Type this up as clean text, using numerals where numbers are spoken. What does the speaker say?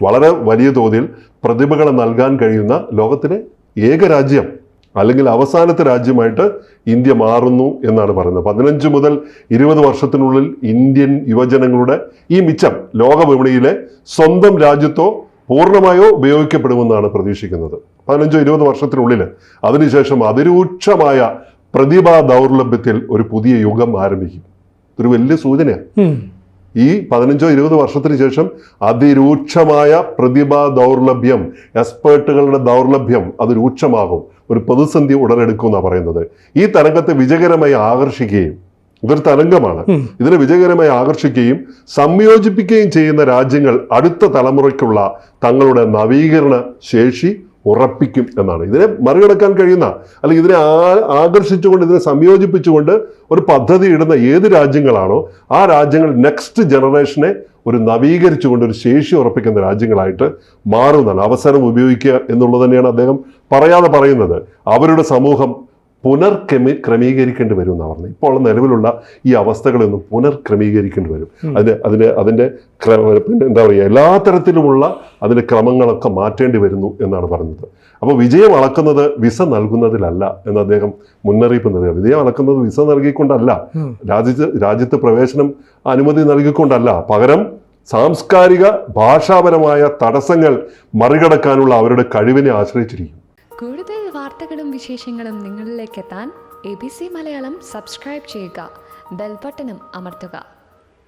വളരെ വലിയ തോതിൽ പ്രതിഭകളെ നൽകാൻ കഴിയുന്ന ലോകത്തിലെ ഏക രാജ്യം അല്ലെങ്കിൽ അവസാനത്തെ രാജ്യമായിട്ട് ഇന്ത്യ മാറുന്നു എന്നാണ് പറയുന്നത്. 15 മുതൽ 20 വർഷത്തിനുള്ളിൽ ഇന്ത്യൻ യുവജനങ്ങളുടെ ഈ മിച്ചം ലോക വിപണിയിലെ സ്വന്തം രാജ്യത്തോ പൂർണ്ണമായോ ഉപയോഗിക്കപ്പെടുമെന്നാണ് പ്രതീക്ഷിക്കുന്നത്. 15-20 വർഷത്തിനുള്ളിൽ. അതിനുശേഷം അതിരൂക്ഷമായ പ്രതിഭാ ദൗർലഭ്യത്തിൽ ഒരു പുതിയ യുഗം ആരംഭിക്കും. ഒരു വലിയ സൂചനയാണ്. ഈ 15-20 വർഷത്തിന് ശേഷം അതിരൂക്ഷമായ പ്രതിഭാ ദൗർലഭ്യം, എക്സ്പേർട്ടുകളുടെ ദൗർലഭ്യം അത് രൂക്ഷമാകും. ഒരു പ്രതിസന്ധി ഉടലെടുക്കുമെന്നാണ് പറയുന്നത്. ഈ തരംഗത്തെ വിജയകരമായി ആകർഷിക്കുകയും, ഇതൊരു തരംഗമാണ്, ഇതിനെ വിജയകരമായി ആകർഷിക്കുകയും സംയോജിപ്പിക്കുകയും ചെയ്യുന്ന രാജ്യങ്ങൾ അടുത്ത തലമുറയ്ക്കുള്ള തങ്ങളുടെ നവീകരണ ശേഷി ഉറപ്പിക്കും എന്നാണ്. ഇതിനെ മറികടക്കാൻ കഴിയുന്ന, അല്ലെങ്കിൽ ഇതിനെ ആകർഷിച്ചുകൊണ്ട്, ഇതിനെ സംയോജിപ്പിച്ചുകൊണ്ട് ഒരു പദ്ധതി ഇടുന്ന ഏത് രാജ്യങ്ങളാണോ ആ രാജ്യങ്ങൾ നെക്സ്റ്റ് ജനറേഷനെ ഒരു നവീകരിച്ചുകൊണ്ട് ഒരു ശേഷി ഉറപ്പിക്കുന്ന രാജ്യങ്ങളായിട്ട് മാറുന്നതാണ്. അവസരം ഉപയോഗിക്കുക എന്നുള്ളത് തന്നെയാണ് അദ്ദേഹം പറയാതെ പറയുന്നത്. അവരുടെ സമൂഹം ക്രമീകരിക്കേണ്ടി വരും എന്നാണ് പറഞ്ഞത്. ഇപ്പോൾ നിലവിലുള്ള ഈ അവസ്ഥകളൊന്നും പുനർക്രമീകരിക്കേണ്ടി വരും. അതിൻ്റെ എന്താ പറയുക, എല്ലാ തരത്തിലുമുള്ള അതിൻ്റെ ക്രമങ്ങളൊക്കെ മാറ്റേണ്ടി വരുന്നു എന്നാണ് പറഞ്ഞത്. അപ്പോൾ വിജയം അളക്കുന്നത് വിസ നൽകുന്നതിലല്ല എന്ന് അദ്ദേഹം മുന്നറിയിപ്പ് നൽകുക. വിജയം അളക്കുന്നത് വിസ നൽകിക്കൊണ്ടല്ല, രാജ്യത്ത് പ്രവേശനം അനുമതി നൽകിക്കൊണ്ടല്ല, പകരം സാംസ്കാരിക ഭാഷാപരമായ തടസ്സങ്ങൾ മറികടക്കാനുള്ള അവരുടെ കഴിവിനെ ആശ്രയിച്ചിരിക്കും. കൂടുതൽ വാർത്തകളും വിശേഷങ്ങളും നിങ്ങളിലേക്ക് എത്താൻ ABC മലയാളം സബ്സ്ക്രൈബ് ചെയ്യുക, ബെൽ ബട്ടണും അമർത്തുക.